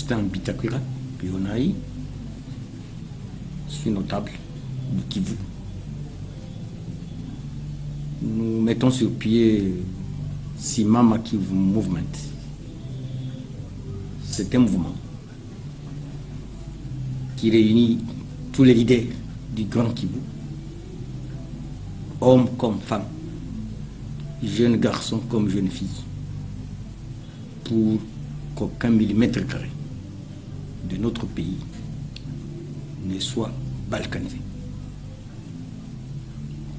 Augustin Bitakwira, Pionaï, je suis notable du Kivu. Nous mettons sur pied Simama Kivu Movement. C'est un mouvement qui réunit tous les leaders du Grand Kivu, hommes comme femmes, jeunes garçons comme jeunes filles, pour qu'aucun millimètre carré de notre pays ne soit balkanisé.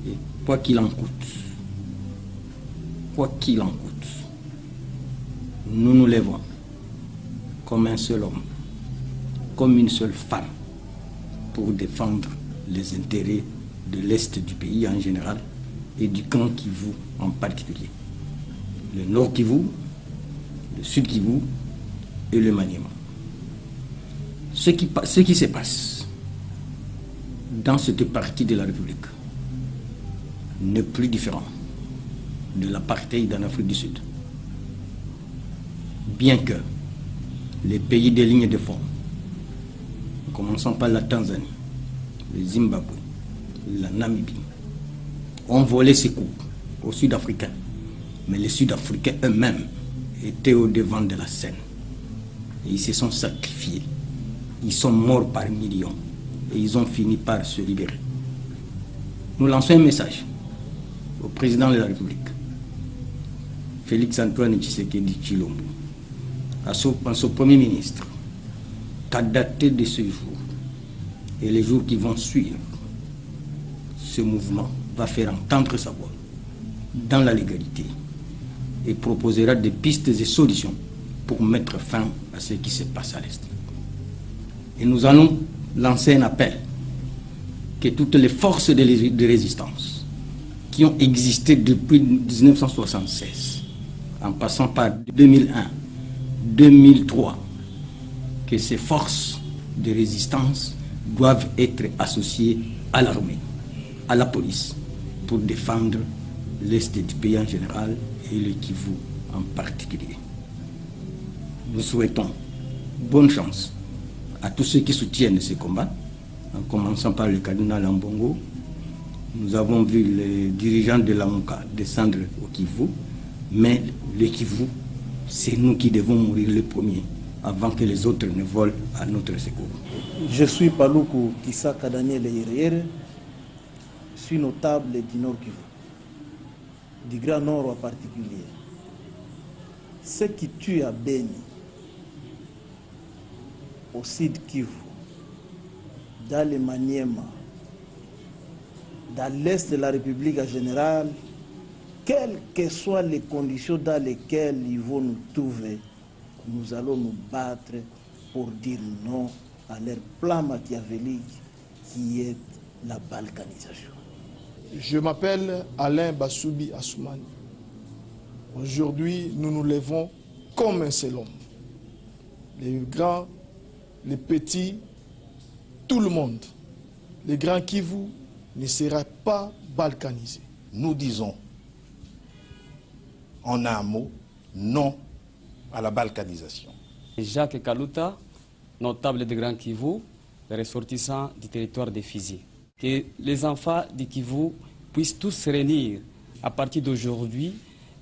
Et quoi qu'il en coûte, nous nous lèvons comme un seul homme, comme une seule femme, pour défendre les intérêts de l'Est du pays en général et du Grand Kivu en particulier. Le Nord Kivu, le Sud Kivu et le Maniema. Ce qui se passe dans cette partie de la République n'est plus différent de l'apartheid en Afrique du Sud. Bien que les pays des lignes de front, commençant par la Tanzanie, le Zimbabwe, la Namibie, ont volé ces coups aux Sud-Africains, mais les Sud-Africains eux-mêmes étaient au devant de la scène. Et ils se sont sacrifiés. Ils sont morts par millions et ils ont fini par se libérer. Nous lançons un message au président de la République, Félix Antoine Tshisekedi Tshilombo, à son premier ministre, qu'à dater de ce jour et les jours qui vont suivre, ce mouvement va faire entendre sa voix dans la légalité et proposera des pistes et solutions pour mettre fin à ce qui se passe à l'Est. Et nous allons lancer un appel que toutes les forces de résistance qui ont existé depuis 1976, en passant par 2001, 2003, que ces forces de résistance doivent être associées à l'armée, à la police, pour défendre l'Est du pays en général et le Kivu en particulier. Nous souhaitons bonne chance à tous ceux qui soutiennent ces combats, en commençant par le cardinal Ambongo. Nous avons vu les dirigeants de la MONUC descendre au Kivu, mais le Kivu, c'est nous qui devons mourir les premiers avant que les autres ne volent à notre secours. Je suis Paluku Kisaka Daniel Hiriere, je suis notable du Nord Kivu, du Grand Nord en particulier. Ce qui tue à Beni, au Sud Kivu, dans le Maniema, dans l'Est de la République en général, quelles que soient les conditions dans lesquelles ils vont nous trouver, nous allons nous battre pour dire non à leur plan machiavélique qui est la balkanisation. Je m'appelle Alain Bassoubi Assoumani. Aujourd'hui, nous nous levons comme un seul homme. Les grands, les petits, tout le monde. Les grands Kivu ne sera pas balkanisé. Nous disons, en un mot, non à la balkanisation. Jacques Kaluta, notable de Grand Kivu, ressortissant du territoire de Fizi. Que les enfants du Kivu puissent tous se réunir à partir d'aujourd'hui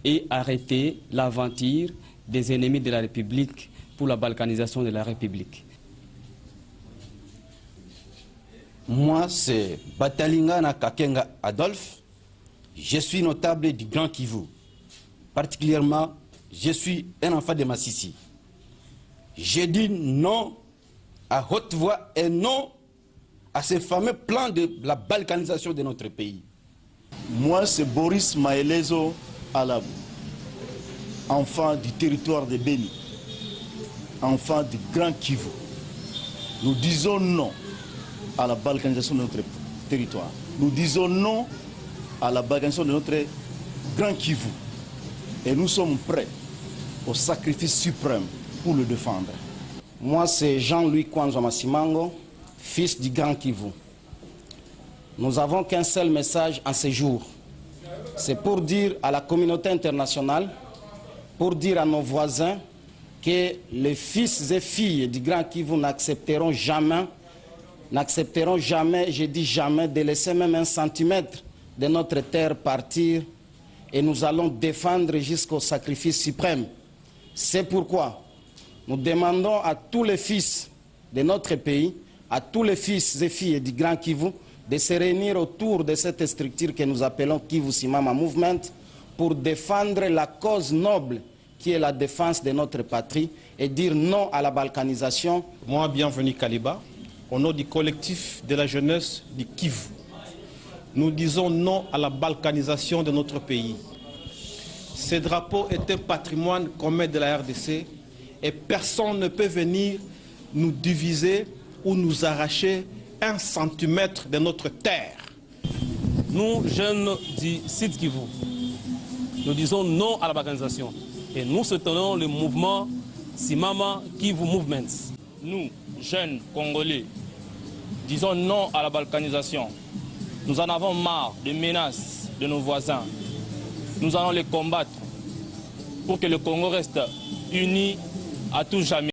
et arrêter l'aventure des ennemis de la République pour la balkanisation de la République. Moi, c'est Batalingana Kakenga Adolphe. Je suis notable du Grand Kivu. Particulièrement, je suis un enfant de Massissi. Je dis non à haute voix et non à ce fameux plan de la balkanisation de notre pays. Moi, c'est Boris Maelezo Alabou, enfant du territoire de Beni, enfant du Grand Kivu. Nous disons non à la balkanisation de notre territoire. Nous disons non à la balkanisation de notre Grand Kivu. Et nous sommes prêts au sacrifice suprême pour le défendre. Moi, c'est Jean-Louis Kwanzwa Masimango, fils du Grand Kivu. Nous n'avons qu'un seul message en ce jour. C'est pour dire à la communauté internationale, pour dire à nos voisins, que les fils et filles du Grand Kivu n'accepteront jamais, je dis jamais, de laisser même un centimètre de notre terre partir, et nous allons défendre jusqu'au sacrifice suprême. C'est pourquoi nous demandons à tous les fils de notre pays, à tous les fils et filles du Grand Kivu, de se réunir autour de cette structure que nous appelons Kivu Simama Movement pour défendre la cause noble qui est la défense de notre patrie et dire non à la balkanisation. Moi, bienvenue Kaliba, au nom du collectif de la jeunesse du Kivu. Nous disons non à la balkanisation de notre pays. Ce drapeau est un patrimoine commun de la RDC et personne ne peut venir nous diviser ou nous arracher un centimètre de notre terre. Nous, jeunes du Sud Kivu, nous disons non à la balkanisation et nous soutenons le mouvement Simama Kivu Movement. Nous, jeunes Congolais, disons non à la balkanisation. Nous en avons marre des menaces de nos voisins. Nous allons les combattre pour que le Congo reste uni à tout jamais.